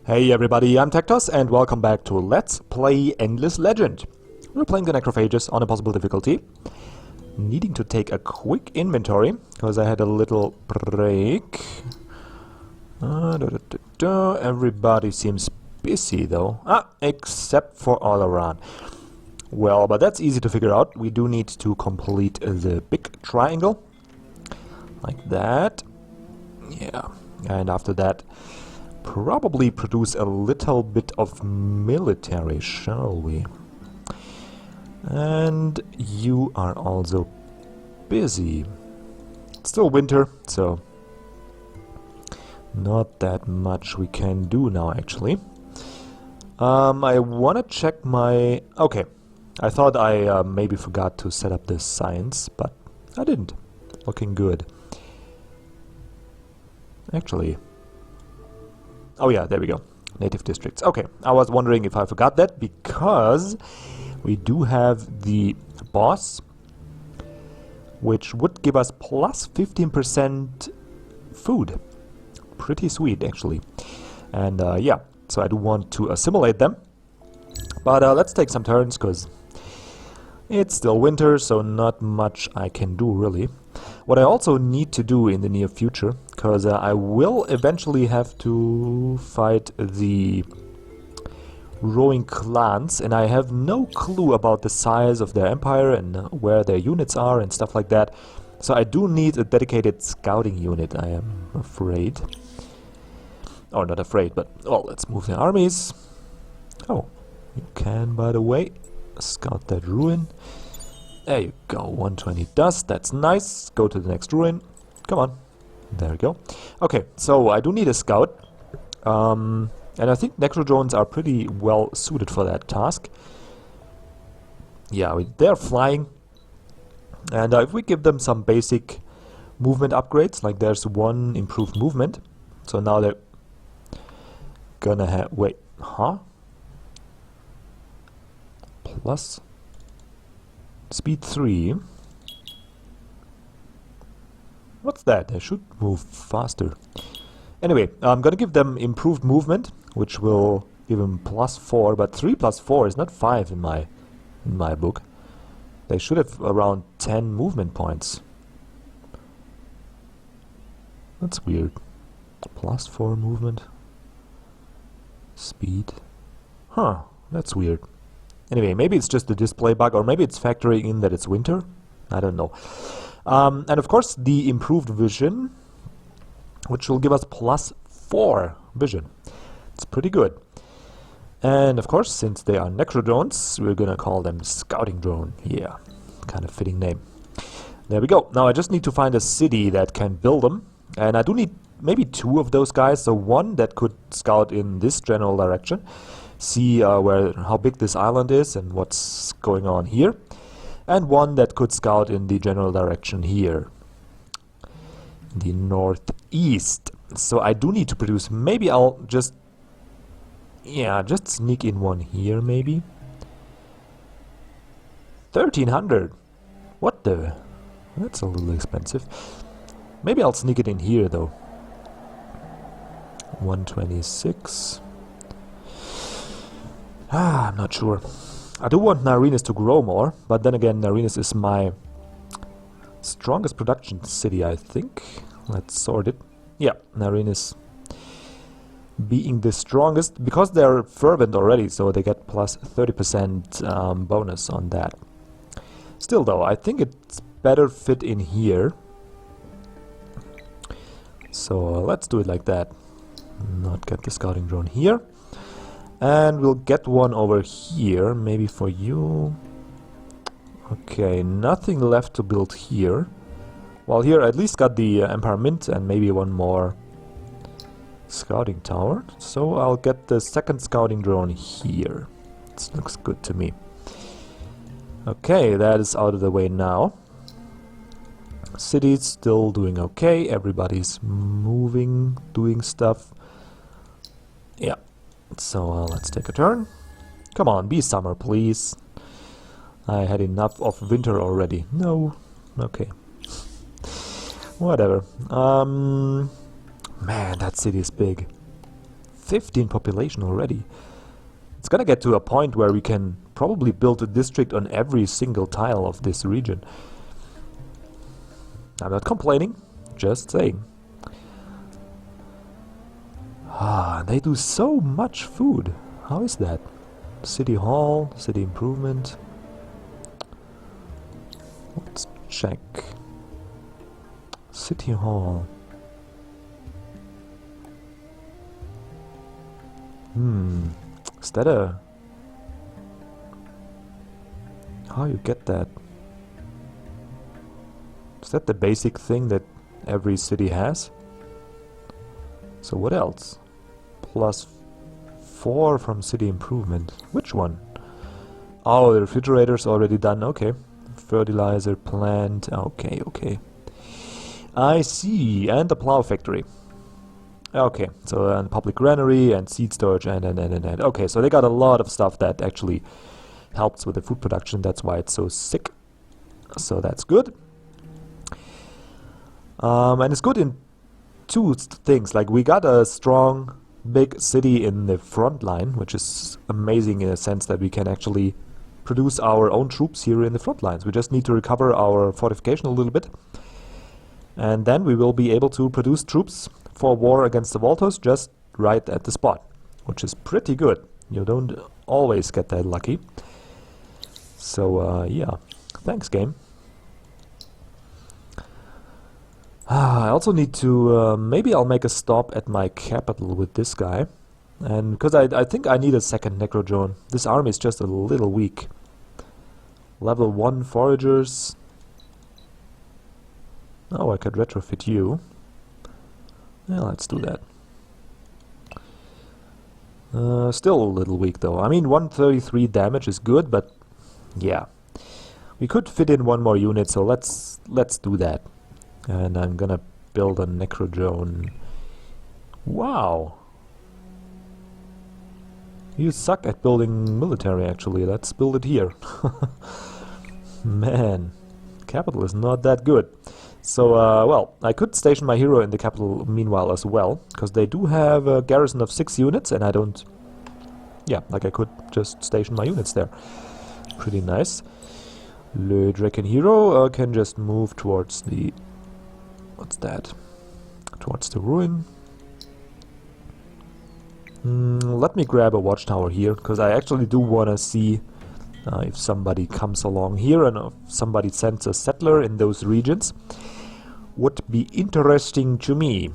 Hey everybody, I'm TecToss and welcome back to Let's Play Endless Legend. We're playing the Necrophages on a possible difficulty. Needing to take a quick inventory, because I had a little break. Everybody seems busy though. Except for Auriga. Well, but that's easy to figure out. We do need to complete the big triangle. Like that. Yeah, and after that probably produce a little bit of military, shall we? And you are also busy. It's still winter, so not that much we can do now, actually. I want to check my... Okay, I thought I maybe forgot to set up this science, but I didn't. Looking good. Actually... Oh yeah, there we go. Native districts. Okay, I was wondering if I forgot that, because we do have the boss, which would give us plus 15% food. Pretty sweet, actually. And yeah, so I do want to assimilate them. But let's take some turns, because it's still winter, so not much I can do, really. What I also need to do in the near future, because I will eventually have to fight the rowing clans, and I have no clue about the size of their empire and where their units are and stuff like that. So I do need a dedicated scouting unit, I am afraid. Or not afraid, but well, let's move the armies. Oh, you can, by the way, scout that ruin. There you go, 120 dust, that's nice. Go to the next ruin. Come on. There we go. Okay, so I do need a scout. And I think necro drones are pretty well suited for that task. Yeah, they're flying. And if we give them some basic movement upgrades, like there's one improved movement. So now they're gonna have... Wait, huh? Plus... Speed 3. What's that? They should move faster. Anyway, I'm gonna give them improved movement, which will give them plus 4, but 3 plus 4 is not 5 in my book. They should have around 10 movement points. That's weird. Plus 4 movement. Speed. Huh, that's weird. Anyway, maybe it's just a display bug, or maybe it's factoring in that it's winter. I don't know. And of course, the improved vision, which will give us plus 4 vision. It's pretty good. And of course, since they are necro drones, we're gonna call them scouting drone. Yeah, kind of fitting name. There we go. Now I just need to find a city that can build them. And I do need maybe 2 of those guys. So one that could scout in this general direction. See how big this island is and what's going on here, and one that could scout in the general direction here, the northeast. So I do need to produce. Maybe I'll just sneak in one here. Maybe 1300. What the? That's a little expensive. Maybe I'll sneak it in here though. 126. I'm not sure. I do want Narinus to grow more, but then again, Narinus is my strongest production city, I think. Let's sort it. Yeah, Narinus being the strongest, because they're fervent already, so they get plus 30% bonus on that. Still though, I think it's better fit in here. So let's do it like that. Not get the scouting drone here. And we'll get one over here, maybe for you. Okay, nothing left to build here. Well, here I at least got the Empire Mint and maybe one more scouting tower. So I'll get the second scouting drone here. This looks good to me. Okay, that is out of the way now. City's still doing okay. Everybody's moving, doing stuff. Yeah. So let's take a turn. Come on, be summer, please. I had enough of winter already. No. Okay. Whatever. Man, that city is big. 15 population already. It's gonna get to a point where we can probably build a district on every single tile of this region. I'm not complaining, just saying. Ah, they do so much food. How is that? City Hall, city improvement. Let's check. City Hall. Is that a... How you get that? Is that the basic thing that every city has? So what else? +4 from city improvement. Which one? Oh, the refrigerator's already done. Okay. Fertilizer plant. Okay, okay. I see. And the plow factory. Okay, so public granary and seed storage and. Okay, so they got a lot of stuff that actually helps with the food production. That's why it's so sick. So that's good. And it's good in two things. Like, we got a strong, big city in the front line, which is amazing in a sense that we can actually produce our own troops here in the front lines. We just need to recover our fortification a little bit. And then we will be able to produce troops for war against the Voltos just right at the spot, which is pretty good. You don't always get that lucky. So, yeah. Thanks, game. I also need to... maybe I'll make a stop at my capital with this guy. And because I think I need a second Necrodrone. This army is just a little weak. Level 1 foragers. Oh, I could retrofit you. Yeah, let's do that. Still a little weak though. I mean, 133 damage is good, but yeah. We could fit in one more unit, so let's do that. And I'm gonna build a Necrodrone. Wow! You suck at building military, actually. Let's build it here. Man, capital is not that good. So, well, I could station my hero in the capital meanwhile as well, because they do have a garrison of 6 units, and I don't... Yeah, like I could just station my units there. Pretty nice. Le Draken hero can just move towards the... What's that? Towards the ruin. Let me grab a watchtower here, because I actually do want to see if somebody comes along here and if somebody sends a settler in those regions. Would be interesting to me.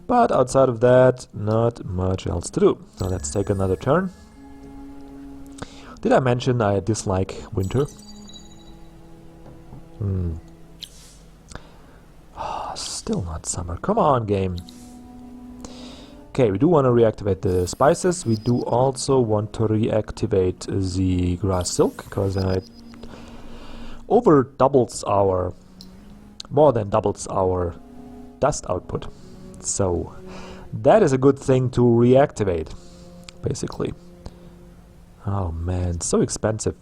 But outside of that, not much else to do. So let's take another turn. Did I mention I dislike winter? Still not summer. Come on, game. Okay, we do want to reactivate the spices. We do also want to reactivate the grass silk, because it more than doubles our dust output. So that is a good thing to reactivate, basically. Oh man, so expensive.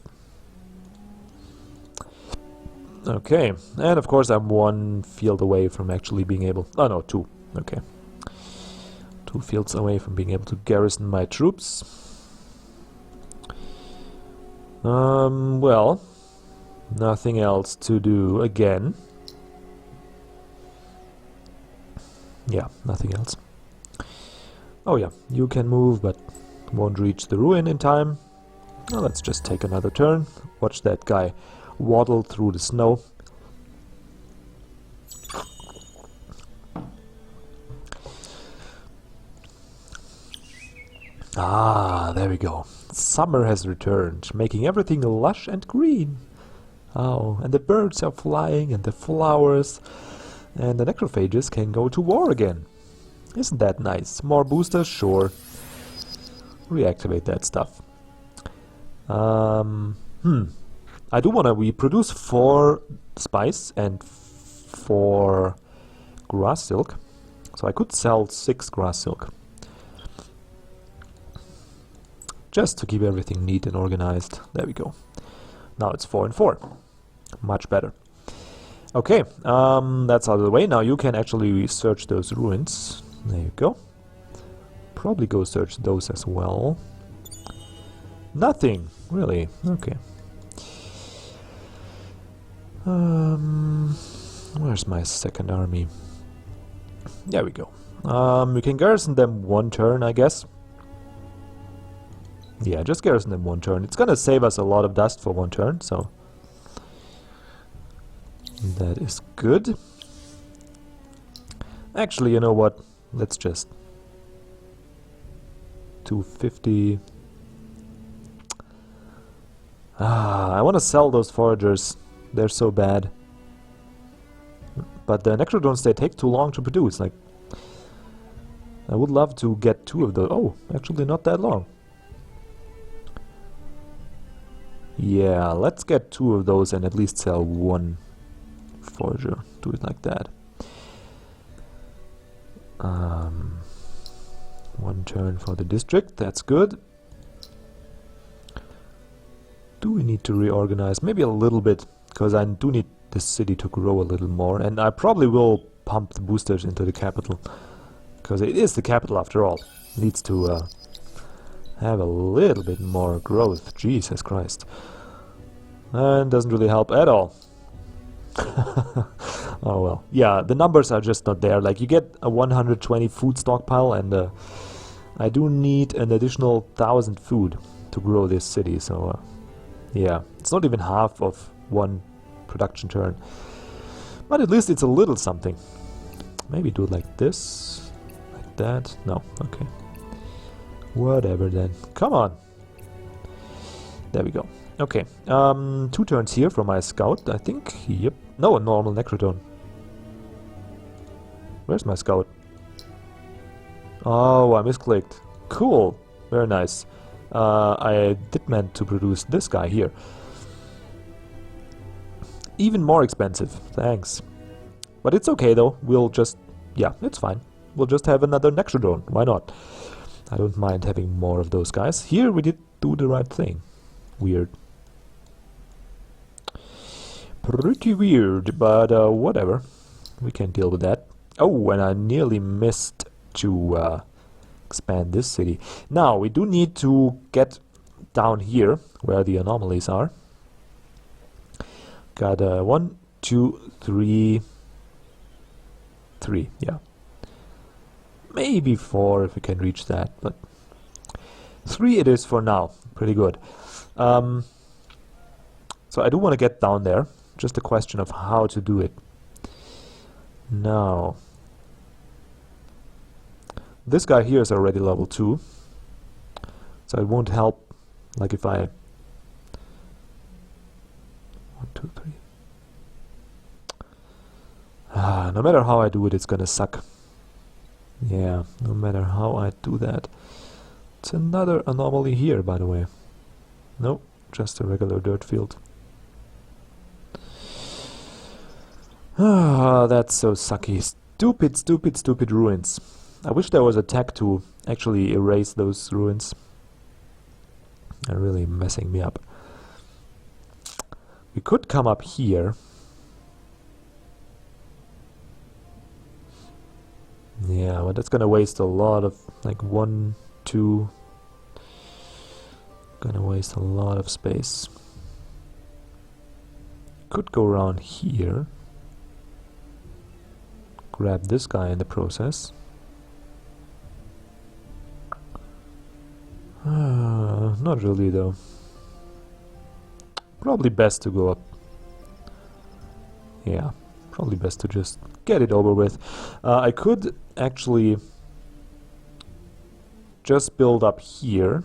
Okay, and of course I'm 1 field away from actually being able... Oh no, 2. Okay. 2 fields away from being able to garrison my troops. Well, nothing else to do again. Yeah, nothing else. Oh yeah, you can move, but won't reach the ruin in time. Well, let's just take another turn. Watch that guy waddle through the snow. Ah, there we go. Summer has returned, making everything lush and green. Oh, and the birds are flying, and the flowers, and the necrophages can go to war again. Isn't that nice? More boosters? Sure. Reactivate that stuff. I do want to... We produce 4 spice and 4 grass silk. So I could sell 6 grass silk. Just to keep everything neat and organized. There we go. Now it's 4 and 4. Much better. Okay, that's out of the way. Now you can actually research those ruins. There you go. probably go search those as well. Nothing, really. Okay. Where's my second army? There we go. We can garrison them one turn, I guess. Yeah, just garrison them one turn. It's gonna save us a lot of dust for one turn, so that is good. Actually, you know what? Let's just 250. I want to sell those foragers. They're so bad. But the Necrodrones, they take too long to produce. Like, I would love to get 2 of those. Oh, actually not that long. Yeah, let's get 2 of those and at least sell 1 forager. Do it like that. 1 turn for the district, that's good. Do we need to reorganize? Maybe a little bit, because I do need this city to grow a little more, and I probably will pump the boosters into the capital, because it is the capital after all. It needs to have a little bit more growth. Jesus Christ. And doesn't really help at all. Oh well. Yeah, the numbers are just not there. Like, you get a 120 food stockpile, and I do need an additional 1,000 food to grow this city, so yeah, it's not even half of 1 production turn. But at least it's a little something. Maybe do it like this, like that. No, okay. Whatever then. Come on. There we go. Okay, 2 turns here for my scout, I think. Yep. No, a normal Necrodrone. Where's my scout? Oh, I misclicked. Cool. Very nice. I did meant to produce this guy here. Even more expensive. Thanks. But it's okay though. We'll just... yeah, it's fine. We'll just have another Necrodrone. Why not? I don't mind having more of those guys. Here we did do the right thing. Weird. Pretty weird, but whatever. We can deal with that. Oh, and I nearly missed to expand this city. Now, we do need to get down here, where the anomalies are. Got 1, 2, 3... 3, yeah. Maybe 4 if we can reach that, but 3 it is for now. Pretty good. So I do want to get down there. Just a question of how to do it. Now, this guy here is already level 2, so it won't help. Like if I 1, 2, 3. No matter how I do it, it's gonna suck. Yeah, no matter how I do that. It's another anomaly here, by the way. Nope, just a regular dirt field. Ah, that's so sucky. Stupid, stupid, stupid ruins. I wish there was a tech to actually erase those ruins. They're really messing me up. We could come up here. Yeah, but that's gonna waste a lot of, like 1, 2... Gonna waste a lot of space. Could go around here. Grab this guy in the process. Not really though. Probably best to go up. Yeah, probably best to just get it over with. I could actually just build up here.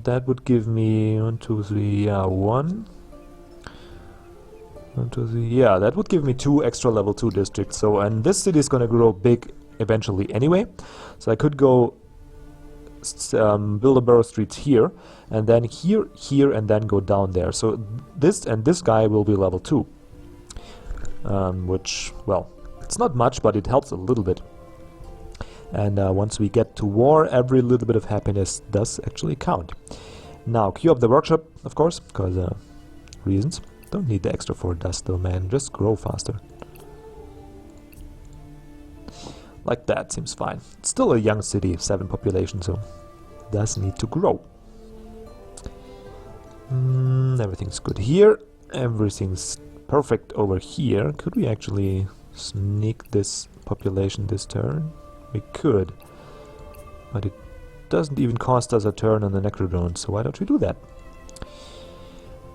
That would give me 1, 2, 3, yeah, 1, 2, 3, yeah, that would give me 2 extra level 2 districts. So, and this city is gonna grow big eventually anyway. So I could go build a borough streets here, and then here, here, and then go down there. So this and this guy will be level 2. Which, well, it's not much, but it helps a little bit. And once we get to war, every little bit of happiness does actually count. Now, queue up the workshop, of course, because reasons. Don't need the extra 4 dust though, man. Just grow faster. Like that seems fine. It's still a young city, 7 population, so does need to grow. Everything's good here. Everything's perfect over here. Could we actually sneak this population this turn? We could. But it doesn't even cost us a turn on the Necrodrone, so why don't we do that?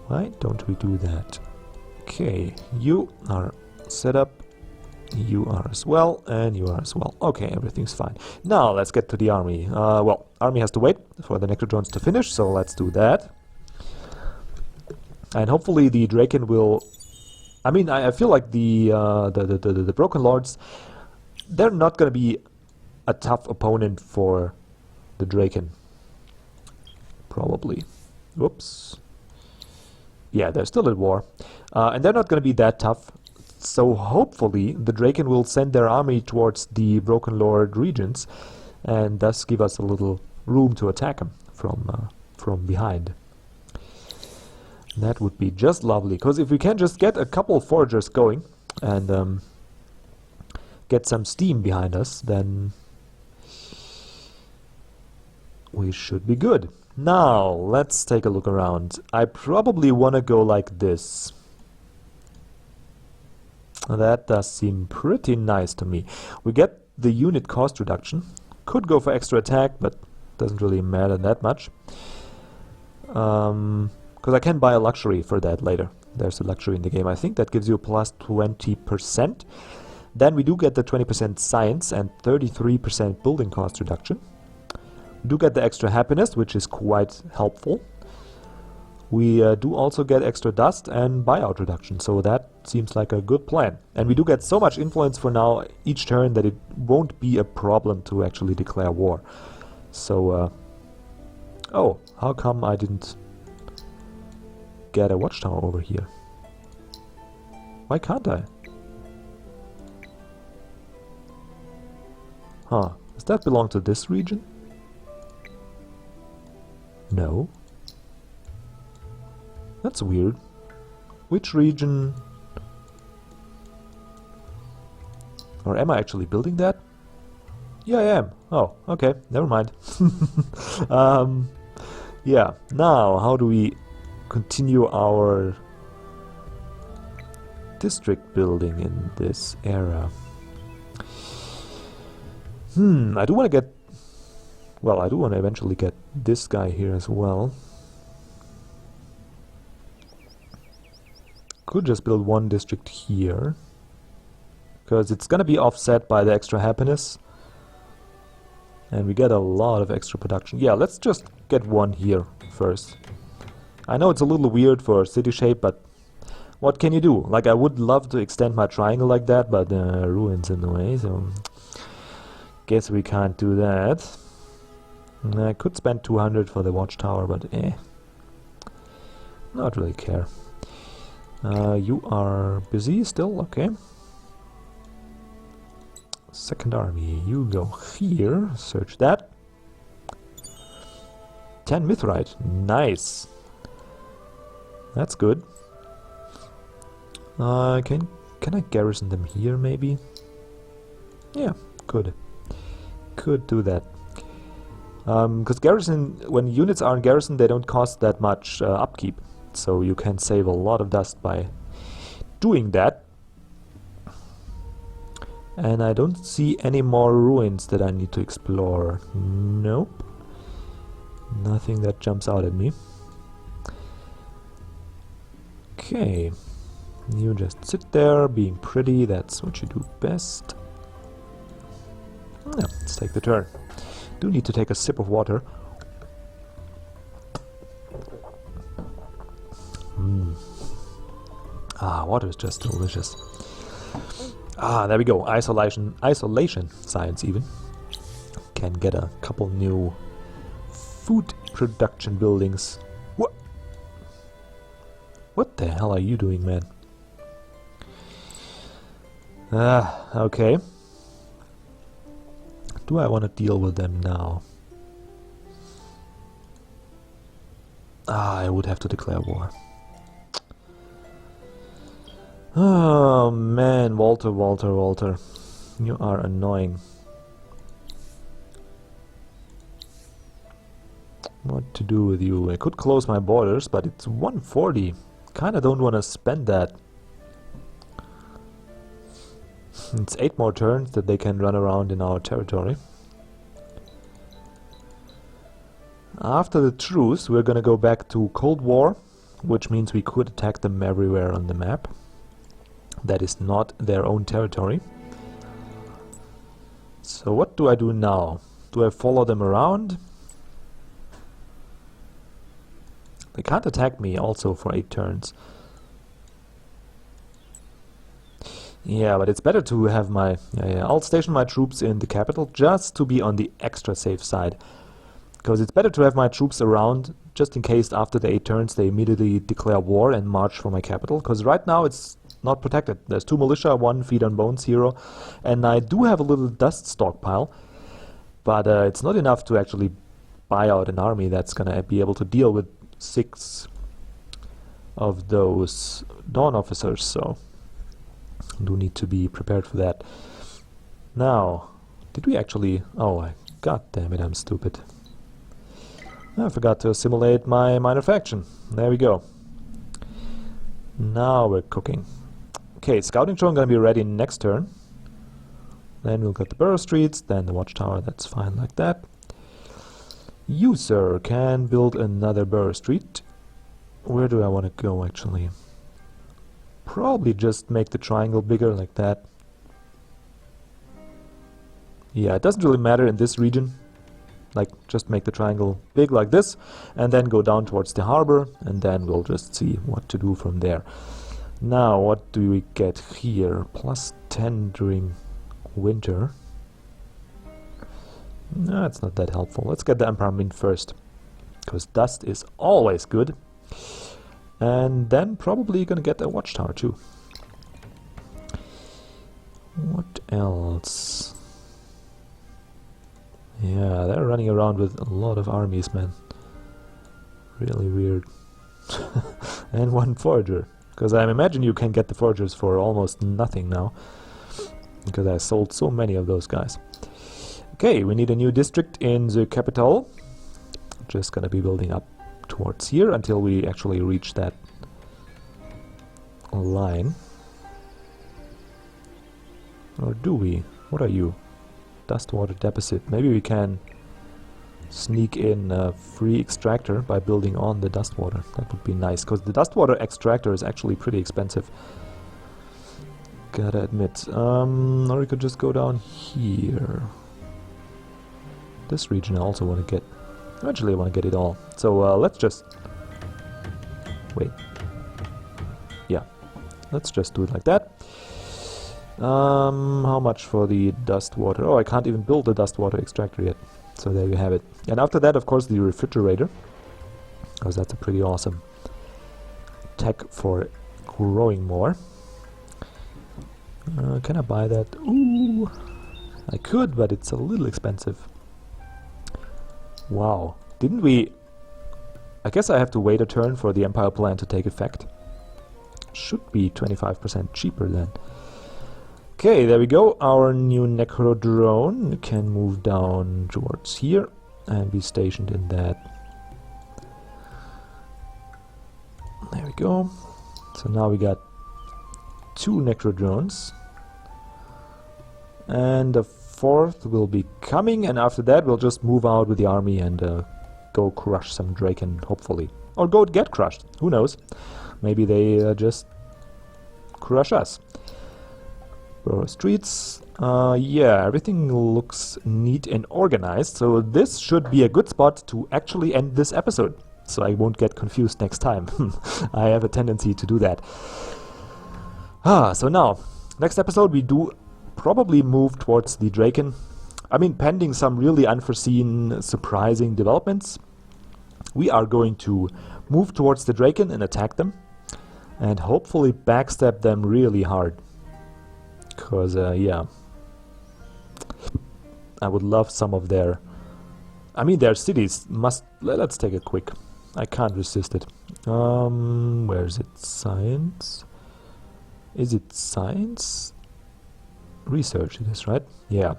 Why don't we do that? Okay, you are set up. You are as well, and you are as well. Okay, everything's fine. Now, let's get to the army. Well, army has to wait for the Necrodrones to finish, so let's do that. And hopefully the Draken will... I mean, I feel like the Broken Lords, they're not going to be a tough opponent for the Draken. Probably. Whoops. Yeah, they're still at war. And they're not going to be that tough. So hopefully the Draken will send their army towards the Broken Lord regions and thus give us a little room to attack them from behind. That would be just lovely, because if we can just get a couple of foragers going and get some steam behind us, then we should be good. Now, let's take a look around. I probably want to go like this. That does seem pretty nice to me. We get the unit cost reduction. Could go for extra attack, but doesn't really matter that much. Because I can buy a luxury for that later. There's a luxury in the game. I think that gives you a plus 20%. Then we do get the 20% science and 33% building cost reduction. We do get the extra happiness, which is quite helpful. We do also get extra dust and buyout reduction, so that seems like a good plan. And we do get so much influence for now each turn that it won't be a problem to actually declare war. So, oh, how come I didn't get a watchtower over here? Why can't I? Huh, does that belong to this region? No. That's weird. Which region? Or am I actually building that? Yeah, I am. Oh, okay, never mind. Yeah, now how do we continue our district building in this era? I do want to get... Well, I do want to eventually get this guy here as well. Could just build one district here, because it's gonna be offset by the extra happiness, and we get a lot of extra production. Yeah, let's just get one here first. I know it's a little weird for city shape, but what can you do? Like, I would love to extend my triangle like that, but ruins in the way, so guess we can't do that. I could spend 200 for the watchtower, but not really care. You are busy still, okay. Second army, you go here, search that. 10 mithrite, nice. That's good. Can I garrison them here maybe? Yeah, could do that. Because garrison, when units are in garrison, they don't cost that much upkeep. So you can save a lot of dust by doing that. And I don't see any more ruins that I need to explore. Nope. Nothing that jumps out at me. Okay. You just sit there, being pretty, that's what you do best. Yeah, let's take the turn. Do need to take a sip of water. Ah, water is just delicious. Ah, there we go. Isolation science even. Can get a couple new food production buildings. What? What the hell are you doing, man? Ah, okay. Do I want to deal with them now? Ah, I would have to declare war. Oh man, Walter. You are annoying. What to do with you? I could close my borders, but it's 140. Kinda don't want to spend that. It's 8 more turns that they can run around in our territory. After the truce, we're gonna go back to Cold War, which means we could attack them everywhere on the map. That is not their own territory. So what do I do now? Do I follow them around? They can't attack me also for 8 turns. Yeah, but it's better to have my... I'll station my troops in the capital just to be on the extra safe side. Because it's better to have my troops around just in case after the 8 turns they immediately declare war and march for my capital. Because right now it's not protected. There's 2 militia, 1 feet on bones hero. And I do have a little dust stockpile. But it's not enough to actually buy out an army that's gonna be able to deal with 6 of those Dawn officers, so I do need to be prepared for that. Now, did we actually... Oh, god damn it, I'm stupid. I forgot to assimilate my minor faction. There we go. Now we're cooking. Okay, scouting drone gonna be ready next turn. Then we'll get the Burrow Streets, then the Watchtower, that's fine like that. You, sir, can build another Burrow Street. Where do I want to go, actually? Probably just make the triangle bigger like that. Yeah, it doesn't really matter in this region. Like, just make the triangle big like this, and then go down towards the harbor, and then we'll just see what to do from there. Now, what do we get here? Plus 10 during winter. No, it's not that helpful. Let's get the Empire Mint first, because dust is always good. And then probably gonna get a Watchtower too. What else? Yeah, they're running around with a lot of armies, man. Really weird. And 1 forager, because I imagine you can get the foragers for almost nothing now, because I sold so many of those guys. Okay, we need a new district in the capital. Just gonna be building up towards here until we actually reach that line. Or do we? What are you? Dust water deficit. Maybe we can sneak in a free extractor by building on the dust water. That would be nice, because the dust water extractor is actually pretty expensive. Gotta admit. Or we could just go down here. This region I also want to get. Eventually I want to get it all. So let's just... Wait. Yeah. Let's just do it like that. How much for the dust water? Oh, I can't even build the dust water extractor yet. So there you have it. And after that, of course, the refrigerator. Because that's a pretty awesome tech for growing more. Can I buy that? Ooh! I could, but it's a little expensive. Wow. Didn't we... I guess I have to wait a turn for the Empire plan to take effect. Should be 25% cheaper then. Okay, there we go. Our new Necro drone can move down towards here and be stationed in that. There we go. So now we got 2 Necro drones. And the 4th will be coming, and after that we'll just move out with the army and go crush some Draken, hopefully. Or go get crushed, who knows. Maybe they just crush us. Burrow Streets, yeah, everything looks neat and organized, so this should be a good spot to actually end this episode, so I won't get confused next time. I have a tendency to do that. So now, next episode we do probably move towards the Draken. I mean, pending some really unforeseen, surprising developments, we are going to move towards the Draken and attack them, and hopefully backstab them really hard. Because, yeah, I would love some of their... I mean, their cities must... Let's take a quick... I can't resist it. Where is it? Science? Is it science? Research it is, right? Yeah.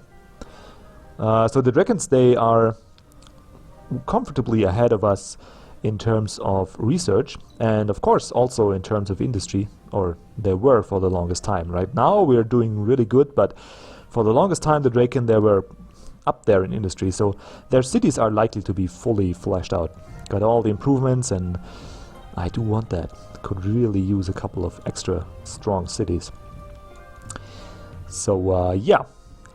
So the Dragons, they are comfortably ahead of us in terms of research, and of course also in terms of industry, or they were for the longest time. Right now we're doing really good, but for the longest time the Draken, they were up there in industry, so their cities are likely to be fully fleshed out. Got all the improvements, and I do want that. Could really use a couple of extra strong cities. So yeah,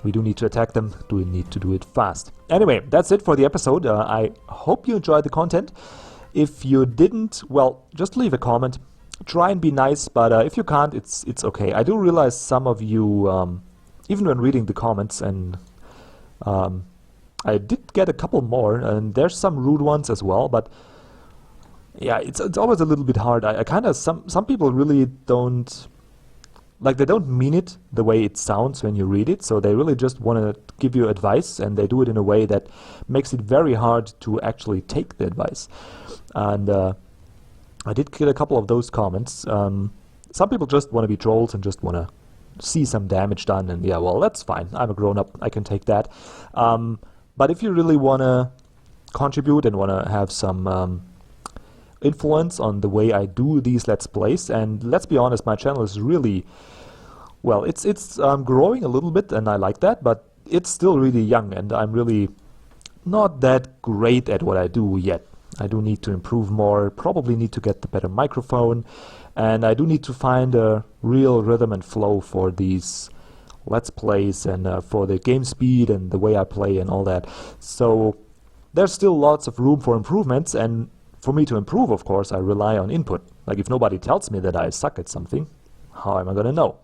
we do need to attack them. Do we need to do it fast? Anyway, that's it for the episode. I hope you enjoyed the content. If you didn't, well, just leave a comment. Try and be nice, but if you can't, it's okay. I do realize some of you, even when reading the comments, and I did get a couple more, and there's some rude ones as well, but yeah, it's always a little bit hard. I kind of, some people really don't, like, they don't mean it the way it sounds when you read it, so they really just want to give you advice, and they do it in a way that makes it very hard to actually take the advice. And I did get a couple of those comments. Some people just want to be trolls and just want to see some damage done, and yeah, well, that's fine. I'm a grown-up, I can take that. But if you really want to contribute and want to have some influence on the way I do these Let's Plays, and let's be honest, my channel is really, well, it's growing a little bit, and I like that, but it's still really young, and I'm really not that great at what I do yet. I do need to improve more, probably need to get the better microphone, and I do need to find a real rhythm and flow for these Let's Plays, and for the game speed and the way I play and all that. So there's still lots of room for improvements, and for me to improve, of course, I rely on input. Like, if nobody tells me that I suck at something, how am I gonna know?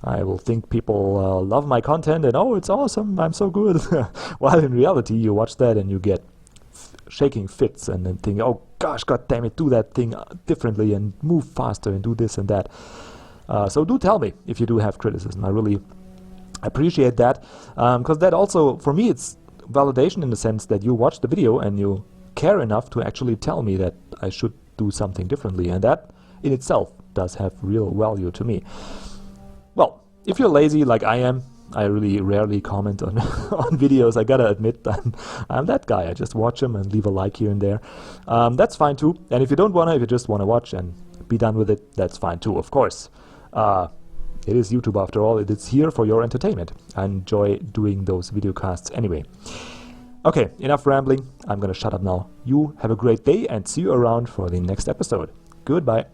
I will think people love my content and, oh, it's awesome, I'm so good. While in reality, you watch that and you get shaking fits and then think, oh gosh, god damn it, do that thing differently and move faster and do this and that. So do tell me if you do have criticism. I really appreciate that, because that also, for me, it's validation in the sense that you watch the video and you care enough to actually tell me that I should do something differently, and that in itself does have real value to me. Well, if you're lazy like I am, I really rarely comment on on videos. I gotta admit, I'm that guy. I just watch them and leave a like here and there. That's fine too. And if you don't wanna, if you just wanna watch and be done with it, that's fine too, of course. It is YouTube after all. It is here for your entertainment. I enjoy doing those video casts anyway. Okay, enough rambling. I'm gonna shut up now. You have a great day and see you around for the next episode. Goodbye.